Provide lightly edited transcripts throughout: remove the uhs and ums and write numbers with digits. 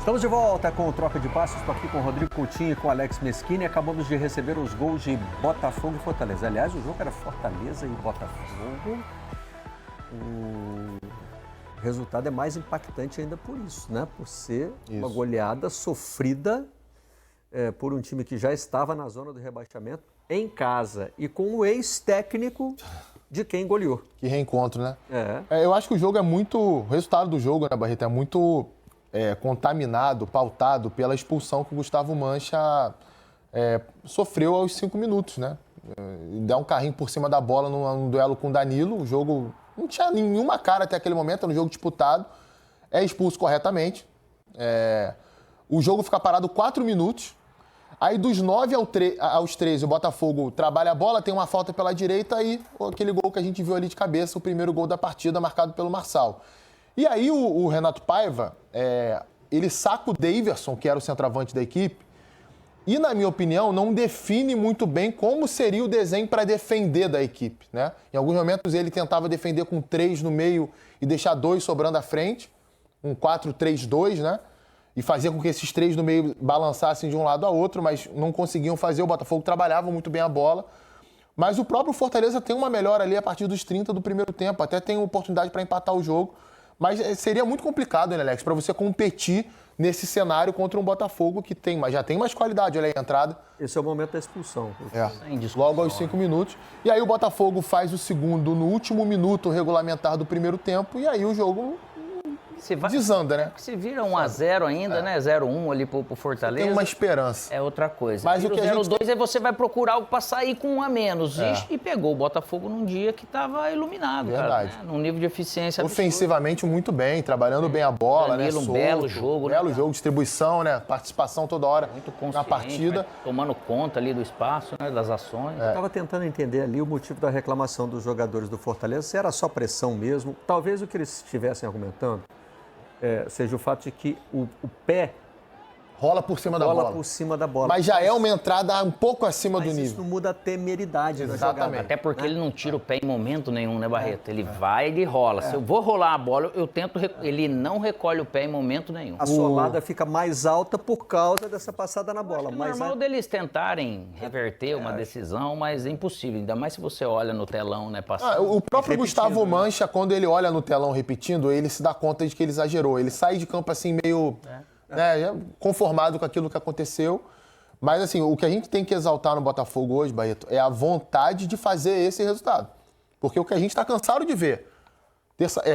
Estamos de volta com o Troca de Passos. Estou aqui com o Rodrigo Coutinho e com o Alex Meschini. Acabamos de receber os gols de Botafogo e Fortaleza. Aliás, o jogo era Fortaleza e Botafogo. O resultado é mais impactante ainda por isso, né? Por ser uma goleada sofrida por um time que já estava na zona do rebaixamento em casa e com o ex-técnico de quem goleou. Que reencontro, né? Eu acho que o jogo é muito... O resultado do jogo, né, Barreto, é muito contaminado, pautado pela expulsão que o Gustavo Mancha sofreu aos 5 minutos, né? Dá um carrinho por cima da bola num duelo com o Danilo. O jogo não tinha nenhuma cara até aquele momento, era um jogo disputado. É expulso corretamente. O jogo fica parado 4 minutos. Aí dos 9 aos 13, o Botafogo trabalha a bola, tem uma falta pela direita e aquele gol que a gente viu ali de cabeça, o primeiro gol da partida, marcado pelo Marçal. E aí o Renato Paiva, ele saca o Daverson, que era o centroavante da equipe, e, na minha opinião, não define muito bem como seria o desenho para defender da equipe, né? Em alguns momentos ele tentava defender com 3 no meio e deixar 2 sobrando à frente, um 4-3-2, né? E fazia com que esses 3 no meio balançassem de um lado a outro, mas não conseguiam fazer. O Botafogo trabalhava muito bem a bola. Mas o próprio Fortaleza tem uma melhora ali a partir dos 30 do primeiro tempo. Até tem oportunidade para empatar o jogo. Mas seria muito complicado, né, Alex, para você competir nesse cenário contra um Botafogo que já tem mais qualidade. Olha aí a entrada. Esse é o momento da expulsão. Logo aos 5 minutos. E aí o Botafogo faz o segundo no último minuto regulamentar do primeiro tempo. E aí o jogo... desanda, né? Se vira 1-0 ainda, né? 0-1 ali pro Fortaleza. Tem uma esperança. É outra coisa. Mas o que 0-2 aí você vai procurar algo pra sair com 1 a menos. E pegou o Botafogo num dia que tava iluminado, verdade, cara. Né? Num nível de eficiência ofensivamente muito bem, trabalhando bem a bola, Danilo, né? Um belo jogo, Belo jogo, distribuição, né? Participação toda hora na partida. Tomando conta ali do espaço, né? Das ações. Eu estava tentando entender ali o motivo da reclamação dos jogadores do Fortaleza. Se era só pressão mesmo, talvez o que eles estivessem argumentando seja o fato de que o pé rola por cima da bola. Mas já é uma entrada um pouco acima do nível. Isso não muda a temeridade da jogada. Até porque ele não tira o pé em momento nenhum, né, Barreto? Ele vai e ele rola. Se eu vou rolar a bola, eu tento... Ele não recolhe o pé em momento nenhum. A solada fica mais alta por causa dessa passada na bola. É normal deles tentarem reverter uma decisão, mas é impossível. Ainda mais se você olha no telão, né, passando. O próprio Gustavo Mancha, quando ele olha no telão repetindo, ele se dá conta de que ele exagerou. Ele sai de campo assim meio... conformado com aquilo que aconteceu. Mas, assim, o que a gente tem que exaltar no Botafogo hoje, Barreto, é a vontade de fazer esse resultado. Porque o que a gente está cansado de ver.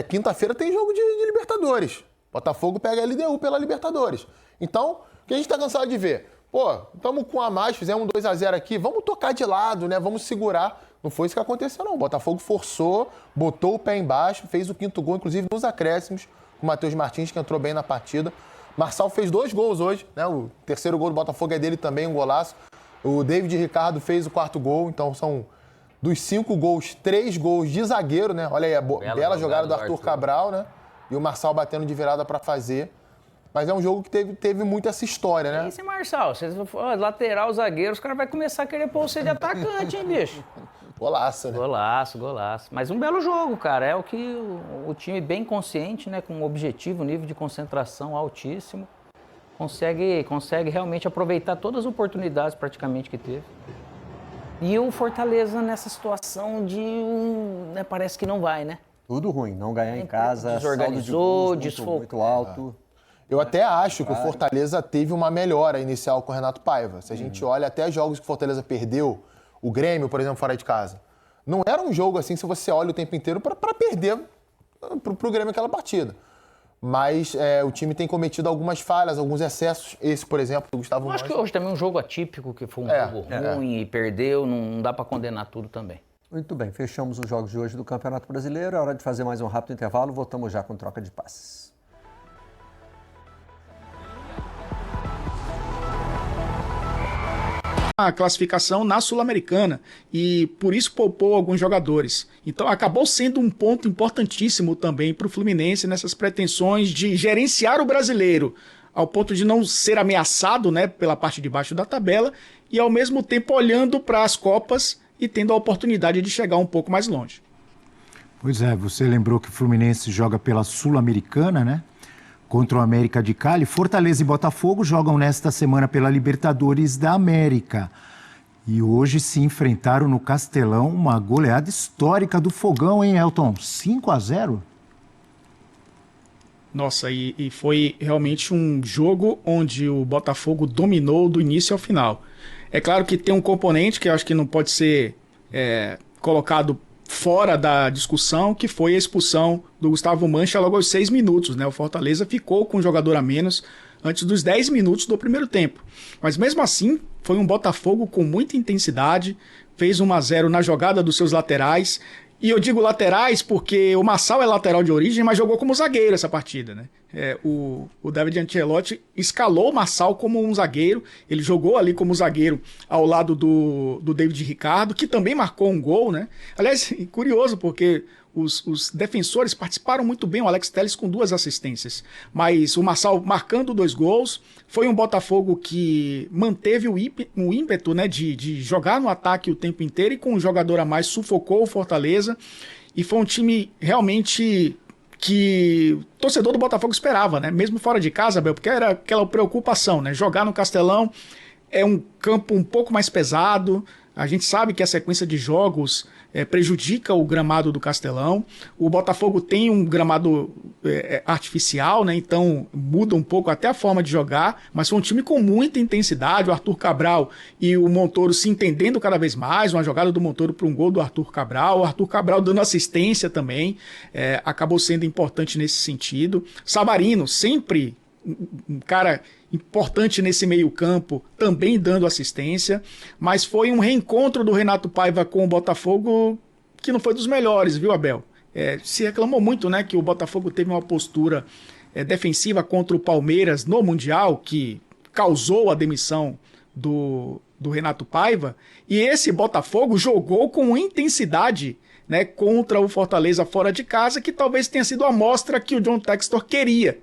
Quinta-feira tem jogo de Libertadores. Botafogo pega a LDU pela Libertadores. Então, o que a gente está cansado de ver? Pô, estamos com a mais, fizemos um 2-0 aqui, vamos tocar de lado, né? Vamos segurar. Não foi isso que aconteceu, não. O Botafogo forçou, botou o pé embaixo, fez o 5º gol, inclusive nos acréscimos, com o Matheus Martins, que entrou bem na partida. Marçal fez 2 gols hoje, né? O terceiro gol do Botafogo é dele também, um golaço. O David Ricardo fez o 4º gol, então são dos 5 gols, 3 gols de zagueiro, né? Olha aí, a bela jogada do Arthur Cabral, né? E o Marçal batendo de virada para fazer. Mas é um jogo que teve muito essa história, né? Esse Marçal, você for lateral, zagueiro, os caras vão começar a querer pôr você de atacante, hein, bicho? Golaço, né? Golaço. Mas um belo jogo, cara. É o que o time bem consciente, né? Com um objetivo, nível de concentração altíssimo, consegue realmente aproveitar todas as oportunidades praticamente que teve. E o Fortaleza nessa situação de parece que não vai, né? Tudo ruim, não ganhar em casa, desorganizou, desfocou. Muito alto. Eu até acho que o Fortaleza teve uma melhora inicial com o Renato Paiva. Se a gente olha até jogos que o Fortaleza perdeu, o Grêmio, por exemplo, fora de casa, não era um jogo assim, se você olha o tempo inteiro, para perder pro Grêmio aquela partida. Mas o time tem cometido algumas falhas, alguns excessos. Esse, por exemplo, do Gustavo Mancha. Acho que hoje também um jogo atípico, que foi um jogo ruim e perdeu, não dá para condenar tudo também. Muito bem, fechamos os jogos de hoje do Campeonato Brasileiro. É hora de fazer mais um rápido intervalo. Voltamos já com troca de passes. A classificação na Sul-Americana e por isso poupou alguns jogadores. Então acabou sendo um ponto importantíssimo também para o Fluminense nessas pretensões de gerenciar o brasileiro, ao ponto de não ser ameaçado, né, pela parte de baixo da tabela e ao mesmo tempo olhando para as Copas e tendo a oportunidade de chegar um pouco mais longe. Pois é, você lembrou que o Fluminense joga pela Sul-Americana, né? contra o América de Cali. Fortaleza e Botafogo jogam nesta semana pela Libertadores da América. E hoje se enfrentaram no Castelão, uma goleada histórica do Fogão, hein, Elton? 5-0? Nossa, e foi realmente um jogo onde o Botafogo dominou do início ao final. É claro que tem um componente que eu acho que não pode ser colocado fora da discussão, que foi a expulsão do Gustavo Mancha logo aos 6 minutos, né? O Fortaleza ficou com um jogador a menos antes dos 10 minutos do primeiro tempo. Mas mesmo assim, foi um Botafogo com muita intensidade, fez 1-0 na jogada dos seus laterais. E eu digo laterais porque o Marçal é lateral de origem, mas jogou como zagueiro essa partida, né? O David Ancelotti escalou o Marçal como um zagueiro, ele jogou ali como zagueiro ao lado do David Ricardo, que também marcou um gol, né? Aliás, curioso porque os defensores participaram muito bem, o Alex Telles com 2 assistências, mas o Marçal marcando 2 gols. Foi um Botafogo que manteve o ímpeto, né, de jogar no ataque o tempo inteiro, e com um jogador a mais sufocou o Fortaleza, e foi um time realmente que o torcedor do Botafogo esperava, né? Mesmo fora de casa, Abel, porque era aquela preocupação, né? Jogar no Castelão é um campo um pouco mais pesado. A gente sabe que a sequência de jogos prejudica o gramado do Castelão. O Botafogo tem um gramado artificial, né? Então muda um pouco até a forma de jogar, mas foi um time com muita intensidade. O Arthur Cabral e o Montoro se entendendo cada vez mais, uma jogada do Montoro para um gol do Arthur Cabral, o Arthur Cabral dando assistência também, acabou sendo importante nesse sentido. Savarino, sempre um cara importante nesse meio campo, também dando assistência, mas foi um reencontro do Renato Paiva com o Botafogo que não foi dos melhores, viu, Abel? Se reclamou muito, né, que o Botafogo teve uma postura defensiva contra o Palmeiras no Mundial, que causou a demissão do Renato Paiva, e esse Botafogo jogou com intensidade, né, contra o Fortaleza fora de casa, que talvez tenha sido a amostra que o John Textor queria.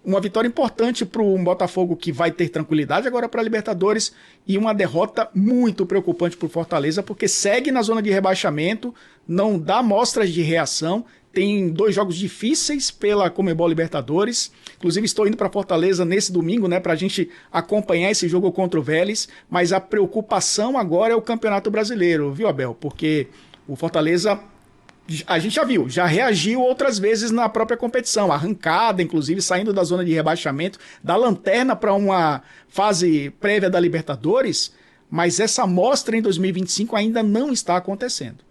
Uma vitória importante para um Botafogo que vai ter tranquilidade agora para a Libertadores, e uma derrota muito preocupante para o Fortaleza, porque segue na zona de rebaixamento, não dá mostras de reação, tem 2 jogos difíceis pela Conmebol Libertadores. Inclusive estou indo para Fortaleza nesse domingo, né, para a gente acompanhar esse jogo contra o Vélez, mas a preocupação agora é o Campeonato Brasileiro, viu, Abel? Porque o Fortaleza, a gente já viu, já reagiu outras vezes na própria competição, arrancada, inclusive saindo da zona de rebaixamento, da lanterna para uma fase prévia da Libertadores, mas essa amostra em 2025 ainda não está acontecendo.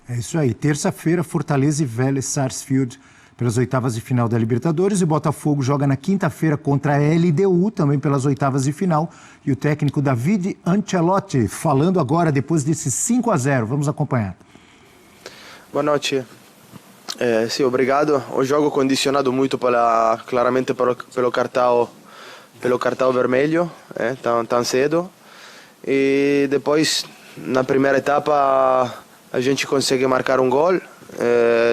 É isso aí, terça-feira, Fortaleza e Vélez Sarsfield pelas oitavas de final da Libertadores, e Botafogo joga na quinta-feira contra a LDU, também pelas oitavas de final, e o técnico David Ancelotti falando agora depois desse 5-0, vamos acompanhar. Boa noite. Sim, obrigado. O jogo condicionado muito claramente pelo cartão vermelho, tão cedo. E depois, na primeira etapa, a gente consegue marcar um gol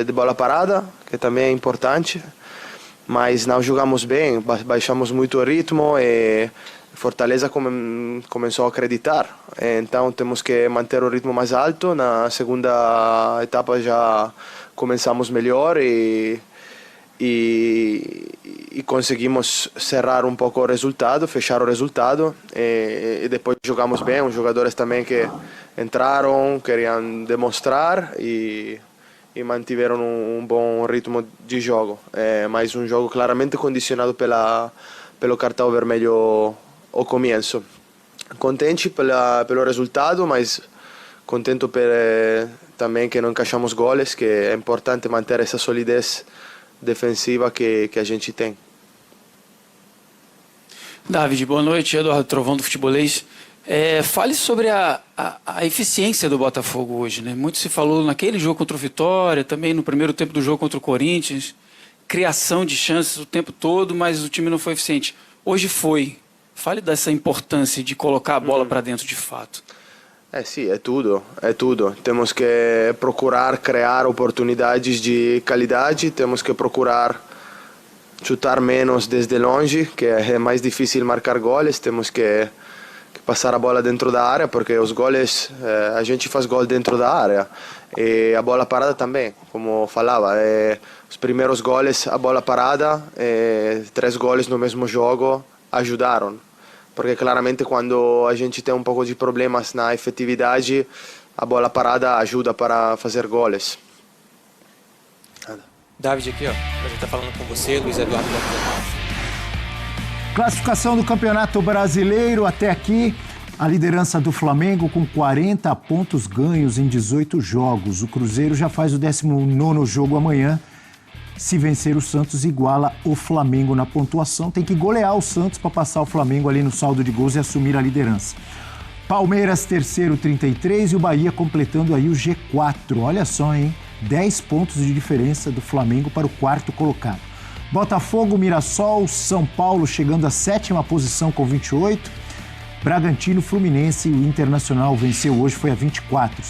de bola parada, que também é importante. Mas não jogamos bem, baixamos muito o ritmo e Fortaleza começou a acreditar, então temos que manter o ritmo mais alto. Na segunda etapa já começamos melhor e conseguimos cerrar um pouco o resultado, fechar o resultado, e depois jogamos bem. Os jogadores também que entraram, queriam demonstrar e mantiveram um bom ritmo de jogo, mas um jogo claramente condicionado pelo cartão vermelho ao começo. Contente pelo resultado, mas contento também que não encaixamos goles, que é importante manter essa solidez defensiva que a gente tem. David, boa noite. Eduardo Trovão do Futebolês. Fale sobre a eficiência do Botafogo hoje, né? Muito se falou naquele jogo contra o Vitória, também no primeiro tempo do jogo contra o Corinthians, criação de chances o tempo todo, mas o time não foi eficiente. Hoje foi. Fale dessa importância de colocar a bola para dentro de fato. Sim, é tudo. Temos que procurar criar oportunidades de qualidade, temos que procurar chutar menos desde longe, que é mais difícil marcar goles, temos que passar a bola dentro da área, porque os goles, a gente faz gol dentro da área, e a bola parada também, como falava, os primeiros goles, a bola parada, 3 goles no mesmo jogo, ajudaram. Porque claramente quando a gente tem um pouco de problemas na efetividade, a bola parada ajuda para fazer goles. David aqui, ó, a gente tá falando com você, Luiz Eduardo. Classificação do Campeonato Brasileiro até aqui. A liderança do Flamengo com 40 pontos ganhos em 18 jogos. O Cruzeiro já faz o 19º jogo amanhã. Se vencer o Santos, iguala o Flamengo na pontuação. Tem que golear o Santos para passar o Flamengo ali no saldo de gols e assumir a liderança. Palmeiras, terceiro, 33, e o Bahia completando aí o G4. Olha só, hein? 10 pontos de diferença do Flamengo para o quarto colocado. Botafogo, Mirassol, São Paulo chegando à 7ª posição com 28. Bragantino, Fluminense e o Internacional venceu hoje, foi a 24.